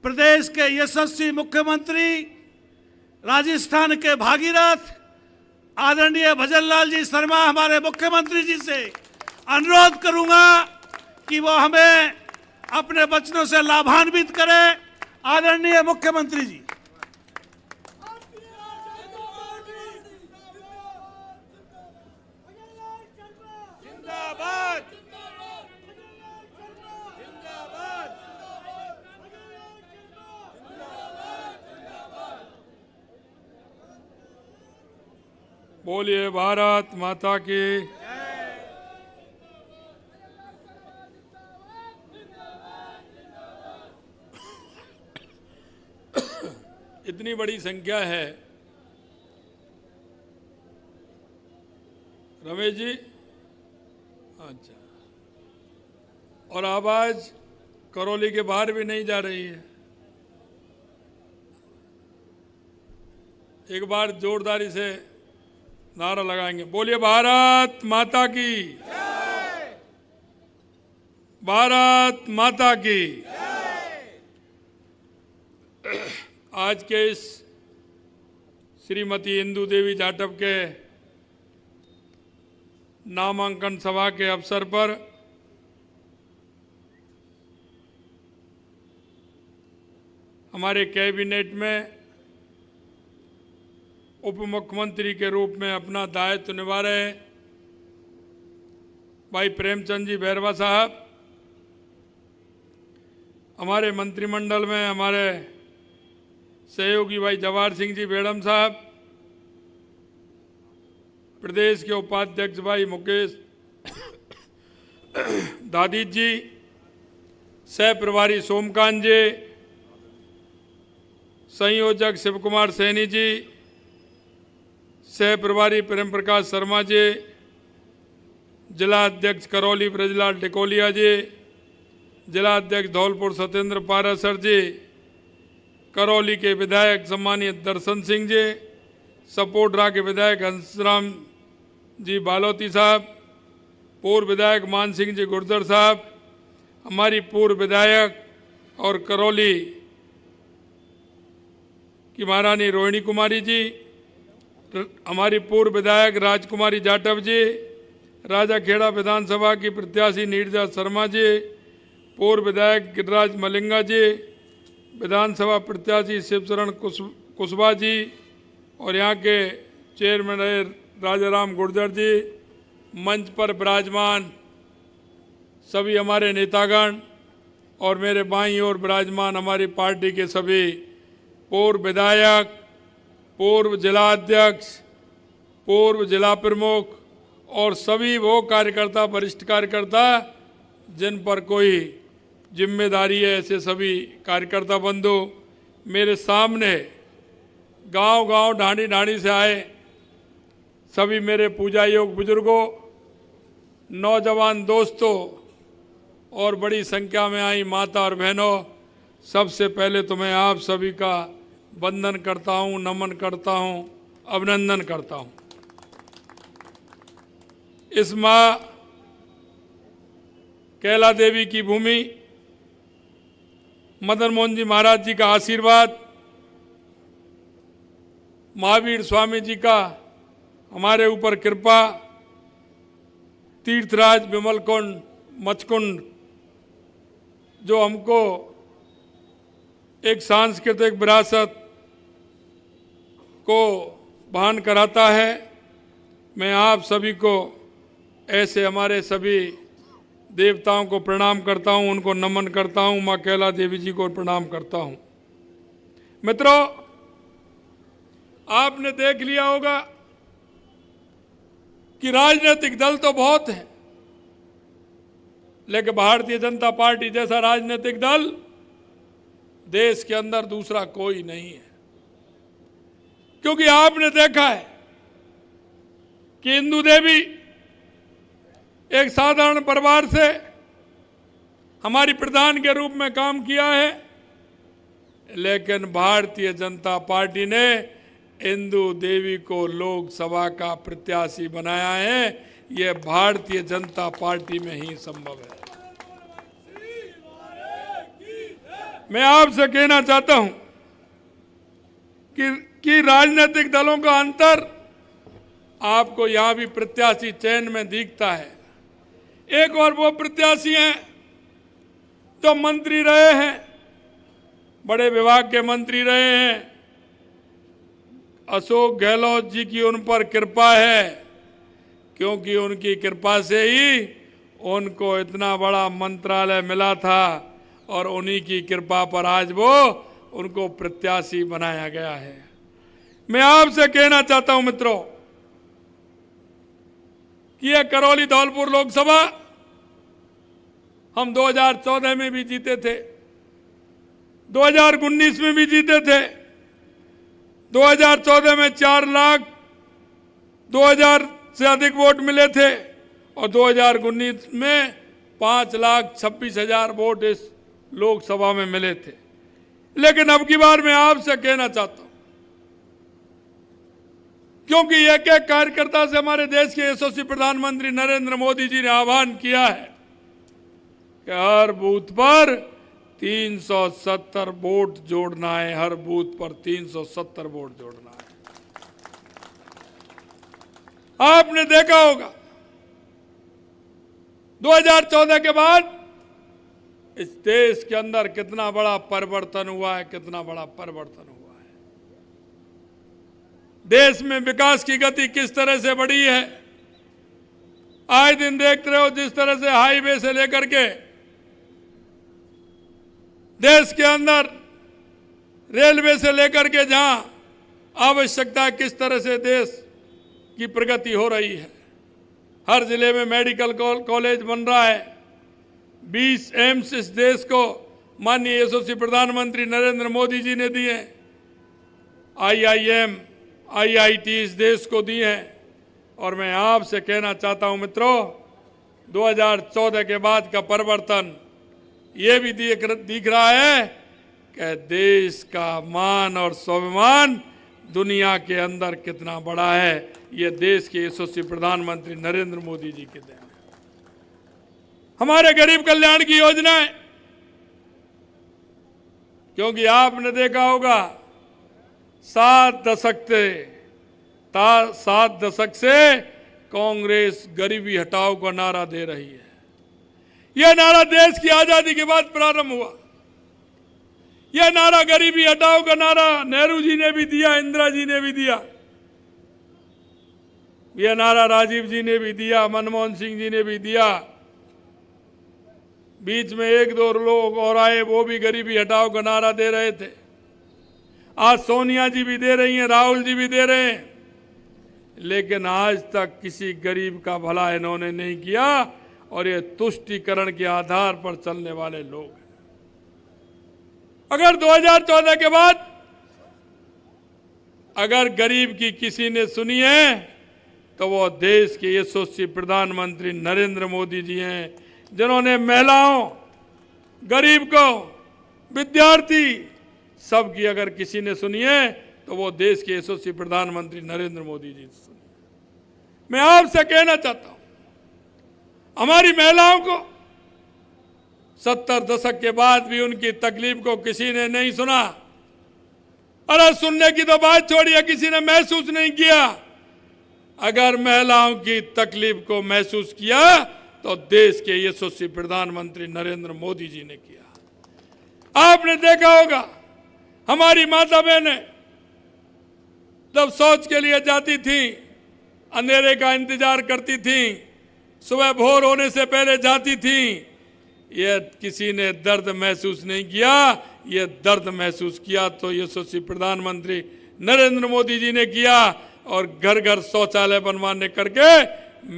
प्रदेश के यशस्वी मुख्यमंत्री, राजस्थान के भागीरथ आदरणीय भजनलाल जी शर्मा हमारे मुख्यमंत्री जी से अनुरोध करूंगा कि वो हमें अपने वचनों से लाभान्वित करें। आदरणीय मुख्यमंत्री जी। जिंदाबाद जिंदाबाद। बोलिए भारत माता की। इतनी बड़ी संख्या है रमेश जी। अच्छा, और आवाज करौली के बाहर भी नहीं जा रही है। एक बार जोरदारी से नारा लगाएंगे। बोलिए भारत माता की, भारत माता की। आज के इस श्रीमती इंदु देवी जाटव के नामांकन सभा के अवसर पर हमारे कैबिनेट में उप मुख्यमंत्री के रूप में अपना दायित्व निभा रहे भाई प्रेमचंद जी बैरवा साहब, हमारे मंत्रिमंडल में हमारे सहयोगी भाई जवाहर सिंह जी बेड़म साहब, प्रदेश के उपाध्यक्ष भाई मुकेश दादी जी, सह प्रभारी सोमकांत जी, संयोजक शिव कुमार सैनी जी, सह प्रभारी प्रेम प्रकाश शर्मा जी, जिला अध्यक्ष करौली ब्रजलाल टिकोलिया जी, जिला अध्यक्ष धौलपुर सत्येंद्र पारासर जी, करौली के विधायक सम्मानित दर्शन सिंह जी, सपोटरा के विधायक हंसराम जी बालोती साहब, पूर्व विधायक मान सिंह जी गुर्जर साहब, हमारी पूर्व विधायक और करौली की महारानी रोहिणी कुमारी जी, हमारी पूर्व विधायक राजकुमारी जाटव जी, राजा खेड़ा विधानसभा की प्रत्याशी नीरजा शर्मा जी, पूर्व विधायक गिरिराज मलिंगा जी, विधानसभा प्रत्याशी शिवचरण कुशवाहा जी और यहाँ के चेयरमैन रहे राजाराम गुर्जर जी, मंच पर विराजमान सभी हमारे नेतागण और मेरे बाईं ओर विराजमान हमारी पार्टी के सभी पूर्व विधायक, पूर्व जिला अध्यक्ष, पूर्व जिला प्रमुख और सभी वो कार्यकर्ता, वरिष्ठ कार्यकर्ता जिन पर कोई जिम्मेदारी है, ऐसे सभी कार्यकर्ता बंधु, मेरे सामने गांव-गांव, ढाणी-ढाणी से आए सभी मेरे पूजा योग बुजुर्गों, नौजवान दोस्तों और बड़ी संख्या में आई माता और बहनों, सबसे पहले तो मैं आप सभी का वंदन करता हूं, नमन करता हूं, अभिनंदन करता हूं। इस मां कैला देवी की भूमि, मदन मोहन जी महाराज जी का आशीर्वाद, महावीर स्वामी जी का हमारे ऊपर कृपा, तीर्थराज विमलकुंड मचकुंड जो हमको एक सांस्कृतिक विरासत को बहान कराता है। मैं आप सभी को ऐसे हमारे सभी देवताओं को प्रणाम करता हूं, उनको नमन करता हूं, मां कैला देवी जी को प्रणाम करता हूं। मित्रों, आपने देख लिया होगा कि राजनीतिक दल तो बहुत हैं, लेकिन भारतीय जनता पार्टी जैसा राजनीतिक दल देश के अंदर दूसरा कोई नहीं है। क्योंकि आपने देखा है कि इंदु देवी एक साधारण परिवार से हमारी प्रधान के रूप में काम किया है, लेकिन भारतीय जनता पार्टी ने इंदु देवी को लोकसभा का प्रत्याशी बनाया है। यह भारतीय जनता पार्टी में ही संभव है। मैं आपसे कहना चाहता हूं कि राजनीतिक दलों का अंतर आपको यहां भी प्रत्याशी चयन में दिखता है। एक और वो प्रत्याशी हैं जो मंत्री रहे हैं, बड़े विभाग के मंत्री रहे हैं। अशोक गहलोत जी की उन पर कृपा है, क्योंकि उनकी कृपा से ही उनको इतना बड़ा मंत्रालय मिला था और उन्हीं की कृपा पर आज वो उनको प्रत्याशी बनाया गया है। मैं आपसे कहना चाहता हूं मित्रों कि यह करौली धौलपुर लोकसभा हम 2014 में भी जीते थे, 2019 में भी जीते थे। 2014 में 4,02,000 से अधिक वोट मिले थे और 2019 में 5,26,000 वोट इस लोकसभा में मिले थे। लेकिन अब की बार मैं आपसे कहना चाहता हूं, क्योंकि एक एक कार्यकर्ता से हमारे देश के यशस्वी प्रधानमंत्री नरेंद्र मोदी जी ने आह्वान किया है कि हर बूथ पर 370 वोट जोड़ना है, हर बूथ पर 370 वोट जोड़ना है। आपने देखा होगा 2014 के बाद इस देश के अंदर कितना बड़ा परिवर्तन हुआ है, कितना बड़ा परिवर्तन हुआ है। देश में विकास की गति किस तरह से बढ़ी है। आए दिन देखते रहो जिस तरह से हाईवे से लेकर के देश के अंदर रेलवे से लेकर के जहां आवश्यकता है, किस तरह से देश की प्रगति हो रही है। हर जिले में मेडिकल कॉलेज बन रहा है। 20 एम्स इस देश को माननीय यशस्वी प्रधानमंत्री नरेंद्र मोदी जी ने दिए। IIM, IIT इस देश को दी है। और मैं आपसे कहना चाहता हूं मित्रों, 2014 के बाद का परिवर्तन ये भी दिख रहा है कि देश का मान और स्वाभिमान दुनिया के अंदर कितना बड़ा है। ये देश के यशस्वी प्रधानमंत्री नरेंद्र मोदी जी के देन है। हमारे गरीब कल्याण की योजनाएं, क्योंकि आपने देखा होगा 7 दशक से कांग्रेस गरीबी हटाओ का नारा दे रही है। यह नारा देश की आजादी के बाद प्रारंभ हुआ। यह नारा गरीबी हटाओ का नारा नेहरू जी ने भी दिया, इंदिरा जी ने भी दिया। यह नारा राजीव जी ने भी दिया, मनमोहन सिंह जी ने भी दिया। बीच में 1-2 लोग और आए, वो भी गरीबी हटाओ का नारा दे रहे थे। आज सोनिया जी भी दे रही हैं, राहुल जी भी दे रहे हैं। लेकिन आज तक किसी गरीब का भला इन्होंने नहीं किया और ये तुष्टीकरण के आधार पर चलने वाले लोग हैं। अगर 2014 के बाद अगर गरीब की किसी ने सुनी है तो वो देश के यशस्वी प्रधानमंत्री नरेंद्र मोदी जी हैं, जिन्होंने महिलाओं, गरीब को, विद्यार्थी सबकी अगर किसी ने सुनी है तो वो देश के यशस्वी प्रधानमंत्री नरेंद्र मोदी जी सुनी। मैं आपसे कहना चाहता हूं, हमारी महिलाओं को 70 दशक के बाद भी उनकी तकलीफ को किसी ने नहीं सुना। अरे सुनने की तो बात छोड़िए, किसी ने महसूस नहीं किया। अगर महिलाओं की तकलीफ को महसूस किया तो देश के यशस्वी प्रधानमंत्री नरेंद्र मोदी जी ने किया। आपने देखा होगा हमारी माता बहनें जब शौच के लिए जाती थी, अंधेरे का इंतजार करती थी, सुबह भोर होने से पहले जाती थी। ये किसी ने दर्द महसूस नहीं किया। ये दर्द महसूस किया तो यशस्वी प्रधानमंत्री नरेंद्र मोदी जी ने किया और घर घर शौचालय बनवाने करके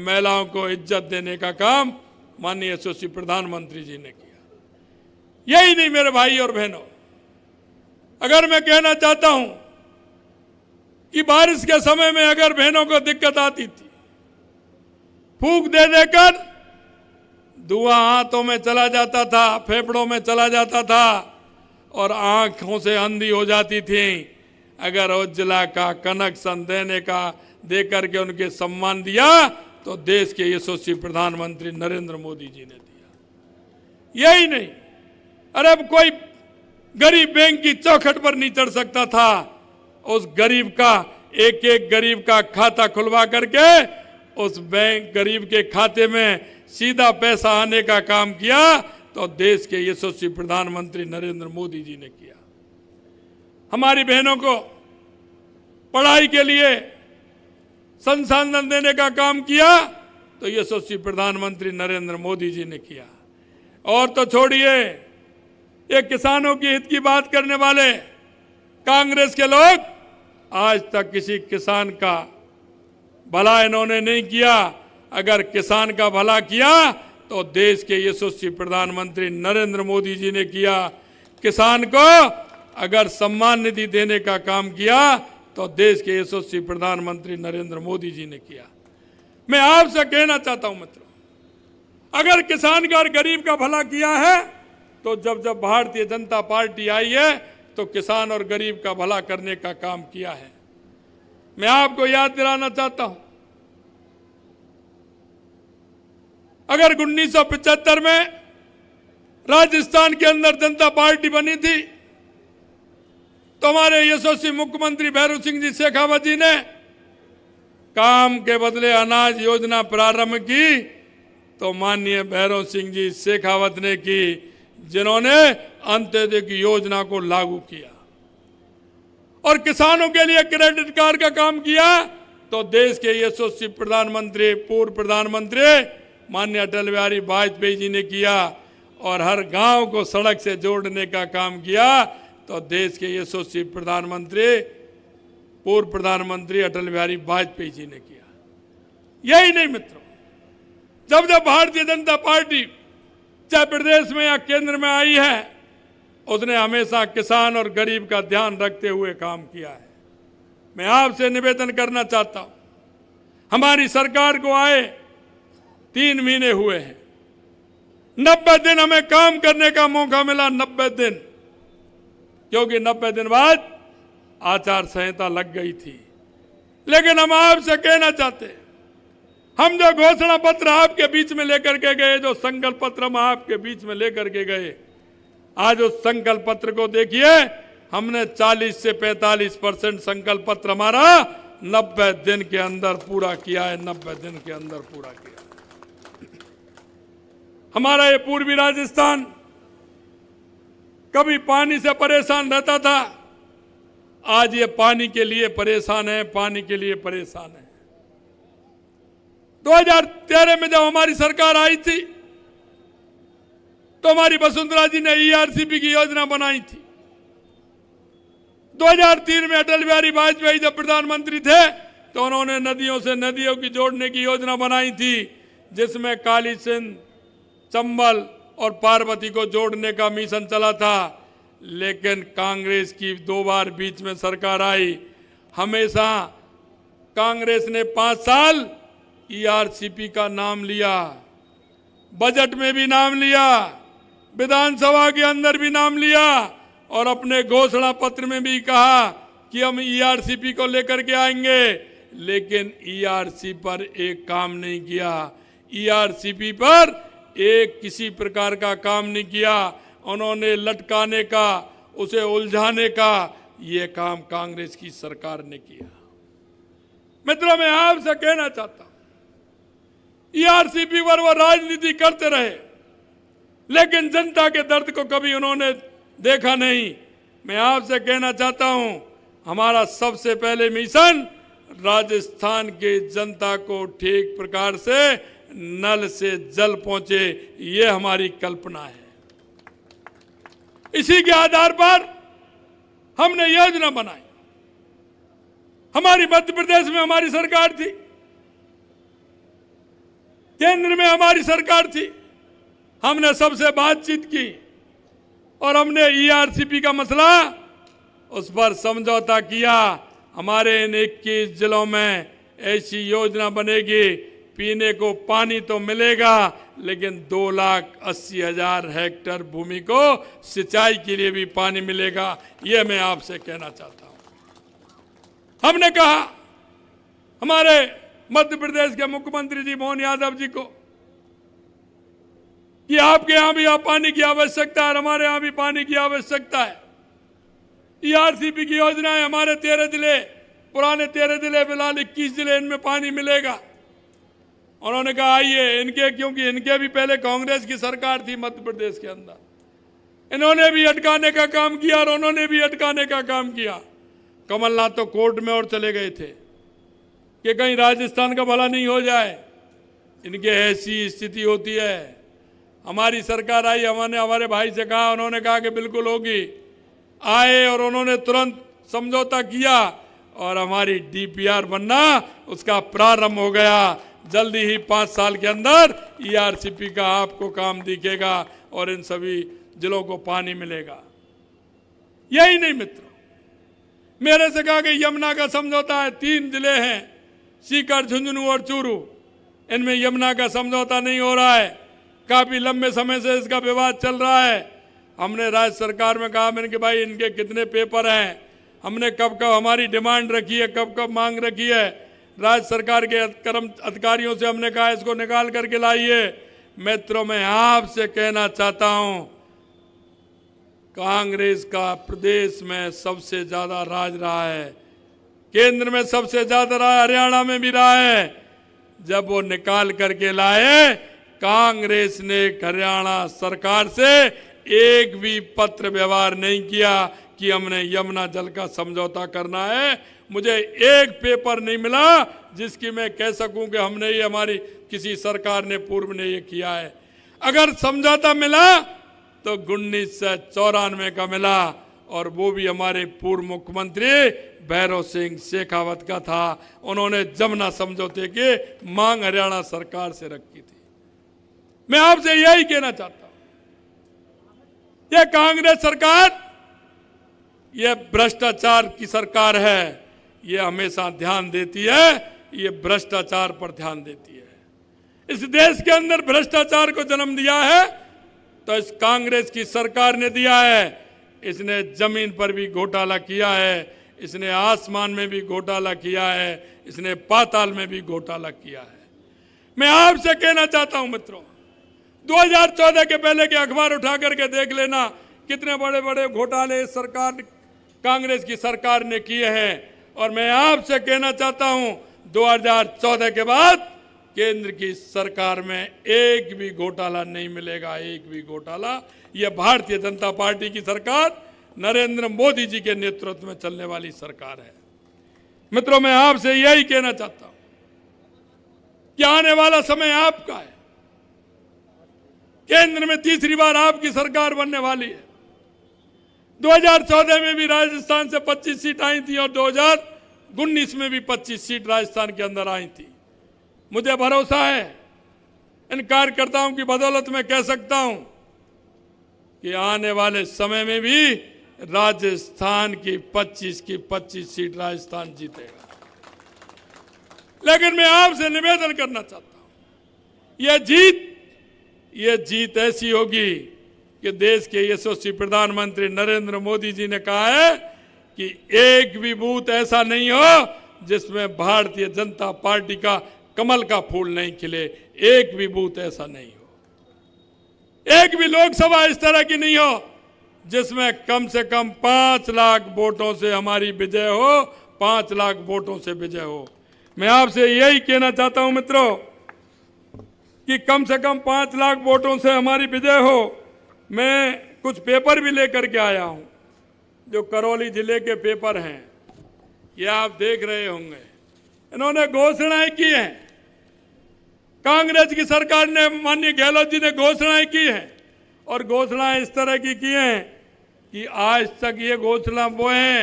महिलाओं को इज्जत देने का काम माननीय यशस्वी प्रधानमंत्री जी ने किया। यही नहीं मेरे भाई और बहनों, अगर मैं कहना चाहता हूं कि बारिश के समय में अगर बहनों को दिक्कत आती थी, फूंक दे देकर धुआं हाथों में चला जाता था, फेफड़ों में चला जाता था और आंखों से अंधी हो जाती थी। अगर उज्ज्वला का कनेक्शन दे करके उनके सम्मान दिया तो देश के यशस्वी प्रधानमंत्री नरेंद्र मोदी जी ने दिया। यही नहीं, अरे अब कोई गरीब बैंक की चौखट पर नहीं चढ़ सकता था, उस गरीब का एक एक गरीब का खाता खुलवा करके उस बैंक गरीब के खाते में सीधा पैसा आने का काम किया तो देश के यशस्वी प्रधानमंत्री नरेंद्र मोदी जी ने किया। हमारी बहनों को पढ़ाई के लिए संसाधन देने का काम किया तो यशस्वी प्रधानमंत्री नरेंद्र मोदी जी ने किया। और तो छोड़िए, ये किसानों की हित की बात करने वाले कांग्रेस के लोग आज तक किसी किसान का भला इन्होंने नहीं किया। अगर किसान का भला किया तो देश के यशस्वी प्रधानमंत्री नरेंद्र मोदी जी ने किया। किसान को अगर सम्मान निधि देने का काम किया तो देश के यशस्वी प्रधानमंत्री नरेंद्र मोदी जी ने किया। मैं आपसे कहना चाहता हूं मित्रों, अगर किसान का और गरीब का भला किया है तो जब जब भारतीय जनता पार्टी आई है तो किसान और गरीब का भला करने का काम किया है। मैं आपको याद दिलाना चाहता हूं, अगर 1975 में राजस्थान के अंदर जनता पार्टी बनी थी तो हमारे यशस्वी मुख्यमंत्री भैरव सिंह जी शेखावत जी ने काम के बदले अनाज योजना प्रारंभ की तो माननीय भैरव सिंह जी शेखावत ने की, जिन्होंने अंत्योदय की योजना को लागू किया। और किसानों के लिए क्रेडिट कार्ड का काम किया तो देश के यशस्वी प्रधानमंत्री पूर्व प्रधानमंत्री माननीय अटल बिहारी वाजपेयी जी ने किया। और हर गांव को सड़क से जोड़ने का काम किया तो देश के यशस्वी प्रधानमंत्री पूर्व प्रधानमंत्री अटल बिहारी वाजपेयी जी ने किया। यही नहीं मित्रों, जब जब भारतीय जनता पार्टी चाहे प्रदेश में या केंद्र में आई है उसने हमेशा किसान और गरीब का ध्यान रखते हुए काम किया है। मैं आपसे निवेदन करना चाहता हूं, हमारी सरकार को आए 3 महीने हुए हैं, 90 दिन हमें काम करने का मौका मिला। 90 दिन, क्योंकि 90 दिन बाद आचार संहिता लग गई थी। लेकिन हम आपसे कहना चाहते हैं, हम जो घोषणा पत्र आपके बीच में लेकर के गए, जो संकल्प पत्र हम आपके बीच में लेकर के गए, आज उस संकल्प पत्र को देखिए, हमने 40 से 45% संकल्प पत्र हमारा 90 दिन के अंदर पूरा किया है। 90 दिन के अंदर पूरा किया। हमारा ये पूर्वी राजस्थान कभी पानी से परेशान रहता था, आज ये पानी के लिए परेशान है, पानी के लिए परेशान है। 2013 में जब हमारी सरकार आई थी तो हमारी वसुंधरा जी ने ईआरसीपी की योजना बनाई थी। 2003 में अटल बिहारी वाजपेयी जब प्रधानमंत्री थे तो उन्होंने नदियों से नदियों की जोड़ने की योजना बनाई थी, जिसमें काली सिंध, चंबल और पार्वती को जोड़ने का मिशन चला था। लेकिन कांग्रेस की 2 बार बीच में सरकार आई, हमेशा कांग्रेस ने 5 साल ईआरसीपी का नाम लिया, बजट में भी नाम लिया, विधानसभा के अंदर भी नाम लिया और अपने घोषणा पत्र में भी कहा कि हम ईआरसीपी को लेकर के आएंगे। लेकिन ईआरसी पर एक काम नहीं किया, ईआरसीपी पर एक किसी प्रकार का काम नहीं किया। उन्होंने लटकाने का, उसे उलझाने का ये काम कांग्रेस की सरकार ने किया। मित्रों, मैं आपसे कहना चाहता हूं, ईआरसीपी पर वो राजनीति करते रहे लेकिन जनता के दर्द को कभी उन्होंने देखा नहीं। मैं आपसे कहना चाहता हूं, हमारा सबसे पहले मिशन राजस्थान के जनता को ठीक प्रकार से नल से जल पहुंचे, ये हमारी कल्पना है। इसी के आधार पर हमने योजना बनाई। हमारी मध्य प्रदेश में हमारी सरकार थी, केंद्र में हमारी सरकार थी, हमने सबसे बातचीत की और हमने ईआरसीपी का मसला, उस पर समझौता किया। हमारे इन 21 जिलों में ऐसी योजना बनेगी, पीने को पानी तो मिलेगा लेकिन 2,80,000 हेक्टेयर भूमि को सिंचाई के लिए भी पानी मिलेगा। यह मैं आपसे कहना चाहता हूं। हमने कहा हमारे मध्य प्रदेश के मुख्यमंत्री जी मोहन यादव जी को कि आपके यहां भी आप पानी की आवश्यकता है और हमारे यहां भी पानी की आवश्यकता है। ईआरसीपी की योजना है, हमारे 13 जिले, पुराने 13 जिले, फिलहाल 21 जिले, इनमें पानी मिलेगा। उन्होंने कहा आइए इनके, क्योंकि इनके भी पहले कांग्रेस की सरकार थी मध्य प्रदेश के अंदर, इन्होंने भी अटकाने का काम किया और उन्होंने भी अटकाने का काम किया। कमलनाथ तो कोर्ट में और चले गए थे कि कहीं राजस्थान का भला नहीं हो जाए। इनके ऐसी स्थिति होती है। हमारी सरकार आई, हमने हमारे भाई से कहा, उन्होंने कहा कि बिल्कुल होगी। आए और उन्होंने तुरंत समझौता किया और हमारी डीपीआर बनना उसका प्रारंभ हो गया। जल्दी ही 5 साल के अंदर ईआरसीपी का आपको काम दिखेगा और इन सभी जिलों को पानी मिलेगा। यही नहीं मित्रों, मेरे से कहा कि यमुना का समझौता है, 3 जिले हैं, सीकर, झुंझुनू और चूरू, इनमें यमुना का समझौता नहीं हो रहा है। काफी लंबे समय से इसका विवाद चल रहा है। हमने राज्य सरकार में कहा मैंने कि भाई इनके कितने पेपर हैं, हमने कब कब हमारी डिमांड रखी है, कब कब मांग रखी है। राज्य सरकार के अधिकारियों से हमने कहा इसको निकाल करके लाइए। मित्रों, मैं आपसे कहना चाहता हूं, कांग्रेस का प्रदेश में सबसे ज्यादा राज रहा है, केंद्र में सबसे ज्यादा रहा है, हरियाणा में भी रहा है। जब वो निकाल करके लाए, कांग्रेस ने हरियाणा सरकार से एक भी पत्र व्यवहार नहीं किया कि हमने यमुना जल का समझौता करना है। मुझे एक पेपर नहीं मिला जिसकी मैं कह सकूं कि हमने ये, हमारी किसी सरकार ने पूर्व ने ये किया है। अगर समझौता मिला तो 1994 का मिला और वो भी हमारे पूर्व मुख्यमंत्री भैरव सिंह शेखावत का था। उन्होंने जमुना समझौते की मांग हरियाणा सरकार से रखी थी। मैं आपसे यही कहना चाहता हूं, ये कांग्रेस सरकार, ये भ्रष्टाचार की सरकार है। ये हमेशा ध्यान देती है, ये भ्रष्टाचार पर ध्यान देती है। इस देश के अंदर भ्रष्टाचार को जन्म दिया है तो इस कांग्रेस की सरकार ने दिया है। इसने जमीन पर भी घोटाला किया है, इसने आसमान में भी घोटाला किया है, इसने पाताल में भी घोटाला किया है। मैं आपसे कहना चाहता हूं मित्रों, 2014 के पहले के अखबार उठा करके देख लेना, कितने बड़े बड़े घोटाले सरकार, कांग्रेस की सरकार ने किए हैं। और मैं आपसे कहना चाहता हूं, 2014 के बाद केंद्र की सरकार में एक भी घोटाला नहीं मिलेगा, एक भी घोटाला। यह भारतीय जनता पार्टी की सरकार, नरेंद्र मोदी जी के नेतृत्व में चलने वाली सरकार है। मित्रों, मैं आपसे यही कहना चाहता हूं कि आने वाला समय आपका है। केंद्र में तीसरी बार आपकी सरकार बनने वाली है। 2014 में भी राजस्थान से 25 सीट आई थी और 2019 में भी 25 सीट राजस्थान के अंदर आई थी। मुझे भरोसा है इन कार्यकर्ताओं की बदौलत मैं कह सकता हूं कि आने वाले समय में भी राजस्थान की 25 सीट राजस्थान जीतेगा। लेकिन मैं आपसे निवेदन करना चाहता हूं, यह जीत ऐसी होगी कि देश के यशस्वी प्रधानमंत्री नरेंद्र मोदी जी ने कहा है कि एक भी बूथ ऐसा नहीं हो जिसमें भारतीय जनता पार्टी का कमल का फूल नहीं खिले। एक भी बूथ ऐसा नहीं हो, एक भी लोकसभा इस तरह की नहीं हो जिसमें कम से कम 5 लाख वोटों से हमारी विजय हो, 5 लाख वोटों से विजय हो। मैं आपसे यही कहना चाहता हूं मित्रों कि कम से कम 5 लाख वोटों से हमारी विजय हो। मैं कुछ पेपर भी लेकर के आया हूं, जो करौली जिले के पेपर हैं, ये आप देख रहे होंगे। इन्होंने घोषणाएं की हैं, कांग्रेस की सरकार ने, माननीय गहलोत जी ने घोषणाएं की हैं और घोषणाएं इस तरह की हैं कि आज तक ये घोषणा वो हैं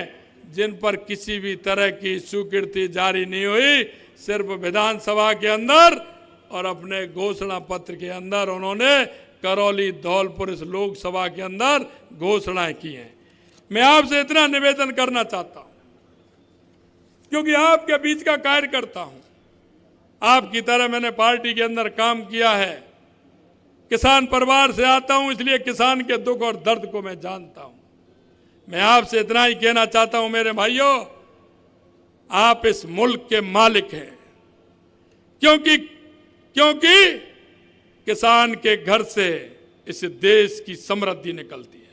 जिन पर किसी भी तरह की स्वीकृति जारी नहीं हुई। सिर्फ विधानसभा के अंदर और अपने घोषणा पत्र के अंदर उन्होंने करौली, धौलपुर इस लोकसभा के अंदर घोषणाएं की हैं। मैं आपसे इतना निवेदन करना चाहता हूं, क्योंकि आपके बीच का कार्यकर्ता हूं, आपकी तरह मैंने पार्टी के अंदर काम किया है, किसान परिवार से आता हूं, इसलिए किसान के दुख और दर्द को मैं जानता हूं। मैं आपसे इतना ही कहना चाहता हूं मेरे भाइयों, आप इस मुल्क के मालिक हैं, क्योंकि किसान के घर से इस देश की समृद्धि निकलती है।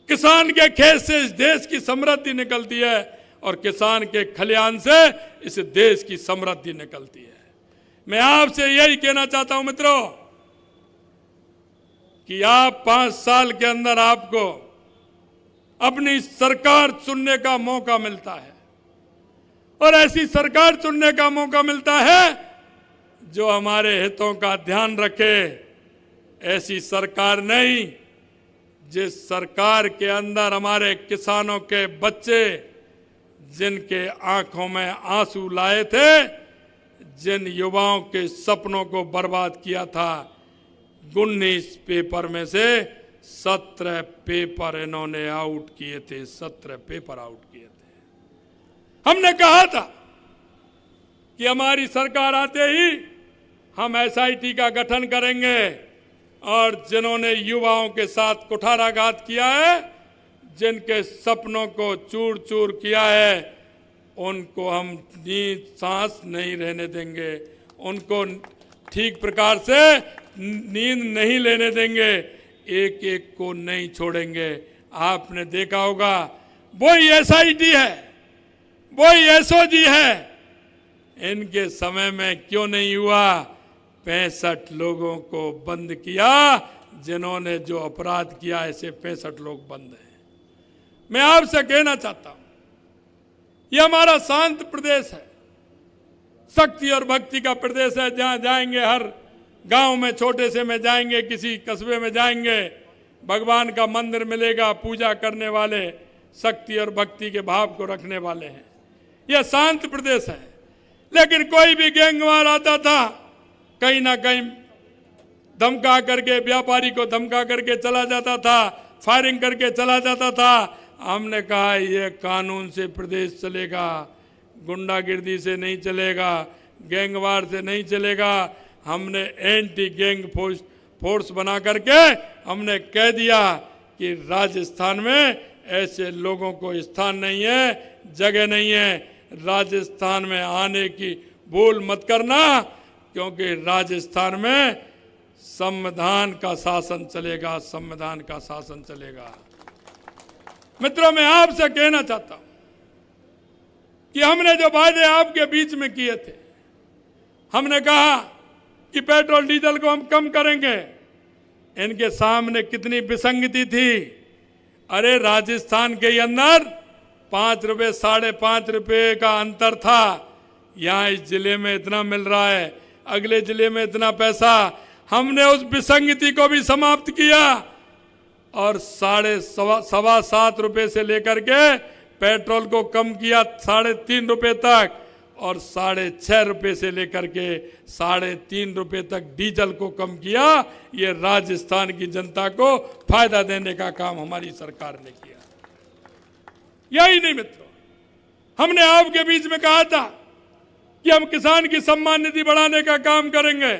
किसान के खेत से इस देश की समृद्धि निकलती है और किसान के खलिहान से इस देश की समृद्धि निकलती है। मैं आपसे यही कहना चाहता हूं मित्रों कि आप 5 साल के अंदर आपको अपनी सरकार चुनने का मौका मिलता है और ऐसी सरकार चुनने का मौका मिलता है जो हमारे हितों का ध्यान रखे। ऐसी सरकार नहीं जिस सरकार के अंदर हमारे किसानों के बच्चे जिनके आंखों में आंसू लाए थे, जिन युवाओं के सपनों को बर्बाद किया था, 19 पेपर में से 17 पेपर इन्होंने आउट किए थे। 17 पेपर आउट किए थे। हमने कहा था कि हमारी सरकार आते ही हम एसआईटी का गठन करेंगे और जिन्होंने युवाओं के साथ कुठाराघात किया है, जिनके सपनों को चूर चूर किया है, उनको हम नींद सांस नहीं रहने देंगे, उनको ठीक प्रकार से नींद नहीं लेने देंगे, एक एक को नहीं छोड़ेंगे। आपने देखा होगा वही एसआईटी है, वही एसओजी है, इनके समय में क्यों नहीं हुआ? 65 लोगों को बंद किया, जिन्होंने जो अपराध किया, ऐसे 65 लोग बंद हैं। मैं आपसे कहना चाहता हूं, यह हमारा शांत प्रदेश है, शक्ति और भक्ति का प्रदेश है। जहां जाएंगे, हर गांव में छोटे से में जाएंगे, किसी कस्बे में जाएंगे, भगवान का मंदिर मिलेगा, पूजा करने वाले, शक्ति और भक्ति के भाव को रखने वाले हैं। यह शांत प्रदेश है। लेकिन कोई भी गैंगवार आता था, कहीं ना कहीं धमका करके, व्यापारी को धमका करके चला जाता था, फायरिंग करके चला जाता था। हमने कहा यह कानून से प्रदेश चलेगा, गुंडागिर्दी से नहीं चलेगा, गैंगवार से नहीं चलेगा। हमने एंटी गैंग फोर्स बना करके हमने कह दिया कि राजस्थान में ऐसे लोगों को स्थान नहीं है, जगह नहीं है। राजस्थान में आने की भूल मत करना, क्योंकि राजस्थान में संविधान का शासन चलेगा, संविधान का शासन चलेगा। मित्रों, मैं आपसे कहना चाहता हूं कि हमने जो वायदे आपके बीच में किए थे, हमने कहा कि पेट्रोल डीजल को हम कम करेंगे। इनके सामने कितनी विसंगति थी। अरे राजस्थान के अंदर 5 रुपए 5.5 रुपए का अंतर था, यहाँ इस जिले में इतना मिल रहा है, अगले जिले में इतना पैसा। हमने उस विसंगति को भी समाप्त किया और 7.25 रुपए से लेकर के पेट्रोल को कम किया 3.5 रुपए तक, और 6.5 रुपए से लेकर के 3.5 रुपए तक डीजल को कम किया। ये राजस्थान की जनता को फायदा देने का काम हमारी सरकार ने किया। यही नहीं मित्रों, हमने आपके बीच में कहा था कि हम किसान की सम्मान निधि बढ़ाने का काम करेंगे।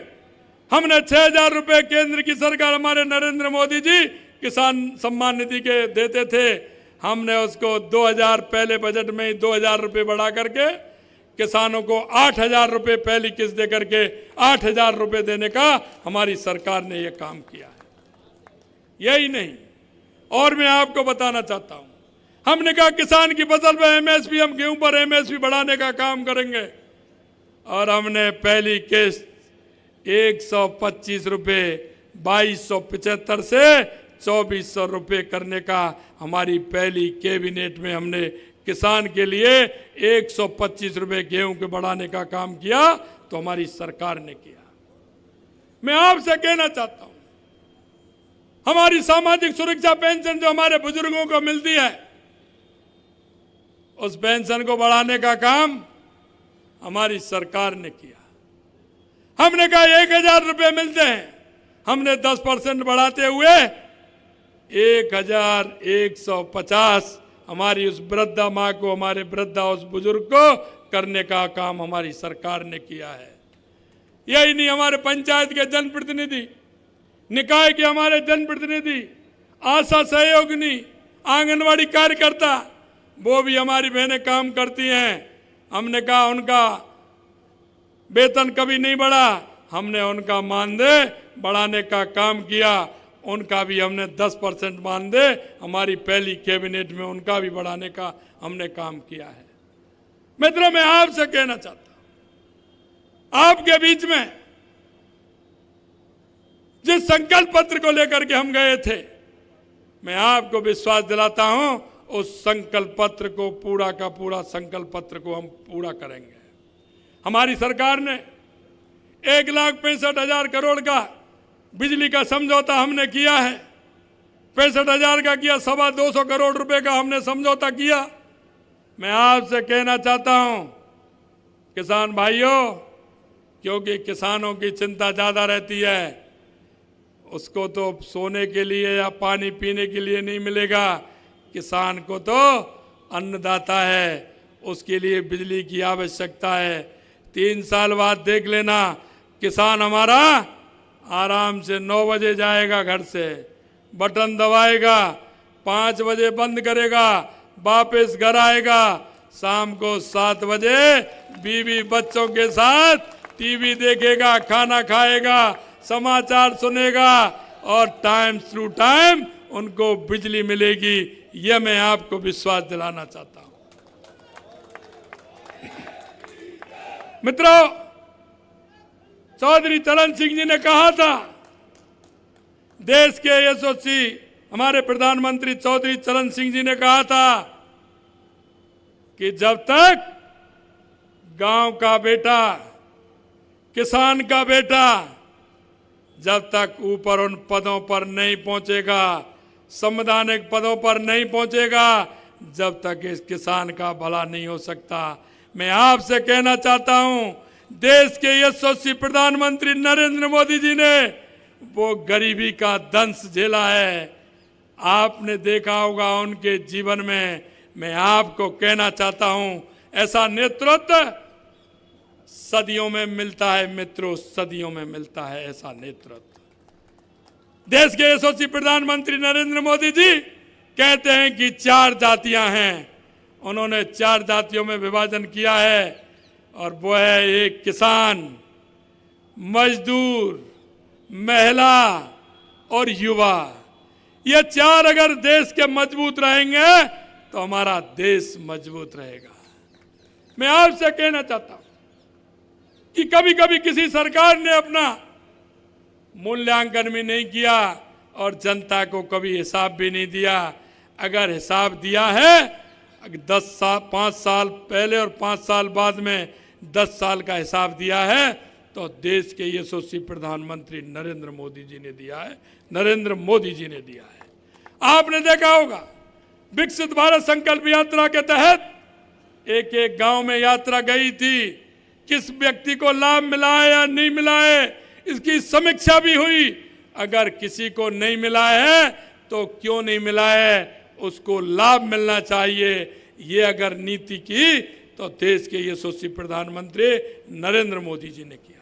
हमने 6,000 रुपए केंद्र की सरकार, हमारे नरेंद्र मोदी जी किसान सम्मान निधि के देते थे, हमने उसको 2,000 पहले बजट में ही 2,000 रुपए बढ़ा करके किसानों को 8,000 रुपए पहली किस्त दे करके 8,000 रुपए देने का हमारी सरकार ने यह काम किया है। यही नहीं, और मैं आपको बताना चाहता हूं, हमने कहा किसान की फसल पर एमएसपी, हम गेहूं पर एमएसपी बढ़ाने का काम करेंगे, और हमने पहली किस्त 125 रुपए 2275 से 2400 रुपए करने का हमारी पहली कैबिनेट में हमने किसान के लिए 125 रुपए गेहूं के बढ़ाने का काम किया, तो हमारी सरकार ने किया। मैं आपसे कहना चाहता हूं, हमारी सामाजिक सुरक्षा पेंशन जो हमारे बुजुर्गों को मिलती है, उस पेंशन को बढ़ाने का काम हमारी सरकार ने किया। हमने कहा 1,000 रुपए मिलते हैं, हमने 10% बढ़ाते हुए 1,150 हमारी उस वृद्धा माँ को, हमारे वृद्धा उस बुजुर्ग को करने का काम हमारी सरकार ने किया है। यही नहीं, हमारे पंचायत के जनप्रतिनिधि, निकाय के हमारे जनप्रतिनिधि, आशा सहयोगिनी, आंगनवाड़ी कार्यकर्ता, वो भी हमारी बहनें काम करती हैं। हमने कहा उनका वेतन कभी नहीं बढ़ा, हमने उनका मानदेय बढ़ाने का काम किया। उनका भी हमने 10% मान दे, हमारी पहली कैबिनेट में उनका भी बढ़ाने का हमने काम किया है। मित्रों, मैं आपसे कहना चाहता हूं, आपके बीच में जिस संकल्प पत्र को लेकर के हम गए थे, मैं आपको विश्वास दिलाता हूं उस संकल्प पत्र को, पूरा का पूरा संकल्प पत्र को हम पूरा करेंगे। हमारी सरकार ने 1,65,000 करोड़ का बिजली का समझौता हमने किया है। 65,000 का किया, 225 करोड़ रुपए का हमने समझौता किया। मैं आपसे कहना चाहता हूं किसान भाइयों, क्योंकि किसानों की चिंता ज्यादा रहती है, उसको तो सोने के लिए या पानी पीने के लिए नहीं मिलेगा, किसान को तो अन्नदाता है, उसके लिए बिजली की आवश्यकता है। 3 साल बाद देख लेना, किसान हमारा आराम से 9 बजे जाएगा घर से, बटन दबाएगा, 5 बजे बंद करेगा, वापस घर आएगा, शाम को 7 बजे बीवी बच्चों के साथ टीवी देखेगा, खाना खाएगा, समाचार सुनेगा और टाइम थ्रू टाइम उनको बिजली मिलेगी। यह मैं आपको विश्वास दिलाना चाहता हूं। मित्रों, चौधरी चरण सिंह जी ने कहा था, देश के यशस्वी हमारे प्रधानमंत्री चौधरी चरण सिंह जी ने कहा था कि जब तक गांव का बेटा, किसान का बेटा जब तक ऊपर उन पदों पर नहीं पहुंचेगा, संवैधानिक पदों पर नहीं पहुंचेगा, जब तक इस किसान का भला नहीं हो सकता। मैं आपसे कहना चाहता हूं, देश के यशस्वी प्रधानमंत्री नरेंद्र मोदी जी ने वो गरीबी का दंश झेला है। आपने देखा होगा उनके जीवन में। मैं आपको कहना चाहता हूं, ऐसा नेतृत्व सदियों में मिलता है मित्रों, सदियों में मिलता है ऐसा नेतृत्व। देश के यशस्वी प्रधानमंत्री नरेंद्र मोदी जी कहते हैं कि 4 जातियां हैं, उन्होंने 4 जातियों में विभाजन किया है, और वो है एक किसान, मजदूर, महिला और युवा। ये 4 अगर देश के मजबूत रहेंगे तो हमारा देश मजबूत रहेगा। मैं आपसे कहना चाहता हूं कि कभी कभी किसी सरकार ने अपना मूल्यांकन भी नहीं किया और जनता को कभी हिसाब भी नहीं दिया। अगर हिसाब दिया है 5 साल पहले और 5 साल बाद में 10 साल का हिसाब दिया है, तो देश के यशस्वी प्रधानमंत्री नरेंद्र मोदी जी ने दिया है, नरेंद्र मोदी जी ने दिया है। आपने देखा होगा विकसित भारत संकल्प यात्रा के तहत एक एक गांव में यात्रा गई थी, किस व्यक्ति को लाभ मिला है या नहीं मिला है इसकी समीक्षा भी हुई। अगर किसी को नहीं मिला है तो क्यों नहीं मिला है, उसको लाभ मिलना चाहिए। ये अगर नीति की तो देश के यशस्वी प्रधानमंत्री नरेंद्र मोदी जी ने किया।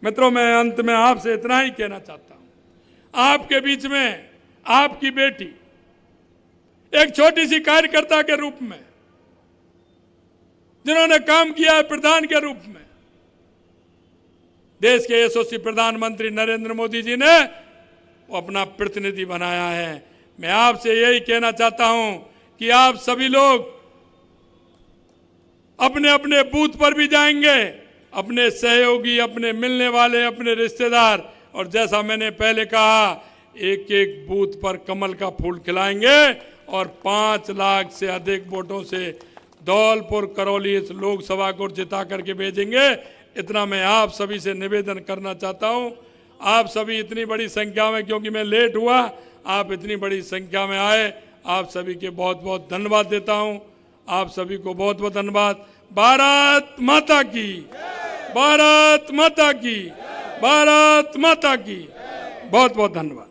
मित्रों, मैं अंत में आपसे इतना ही कहना चाहता हूं, आपके बीच में आपकी बेटी एक छोटी सी कार्यकर्ता के रूप में, जिन्होंने काम किया है प्रधान के रूप में, देश के यशस्वी प्रधानमंत्री नरेंद्र मोदी जी ने अपना प्रतिनिधि बनाया है। मैं आपसे यही कहना चाहता हूं कि आप सभी लोग अपने अपने बूथ पर भी जाएंगे, अपने सहयोगी, अपने मिलने वाले, अपने रिश्तेदार, और जैसा मैंने पहले कहा, एक एक बूथ पर कमल का फूल खिलाएंगे और 5 लाख से अधिक वोटों से धौलपुर करौली इस लोकसभा को जिता करके भेजेंगे। इतना मैं आप सभी से निवेदन करना चाहता हूं। आप सभी इतनी बड़ी संख्या में, क्योंकि मैं लेट हुआ, आप इतनी बड़ी संख्या में आए, आप सभी के बहुत बहुत धन्यवाद देता हूं। आप सभी को बहुत बहुत धन्यवाद। भारत माता की, भारत माता की, भारत माता की, बहुत बहुत धन्यवाद।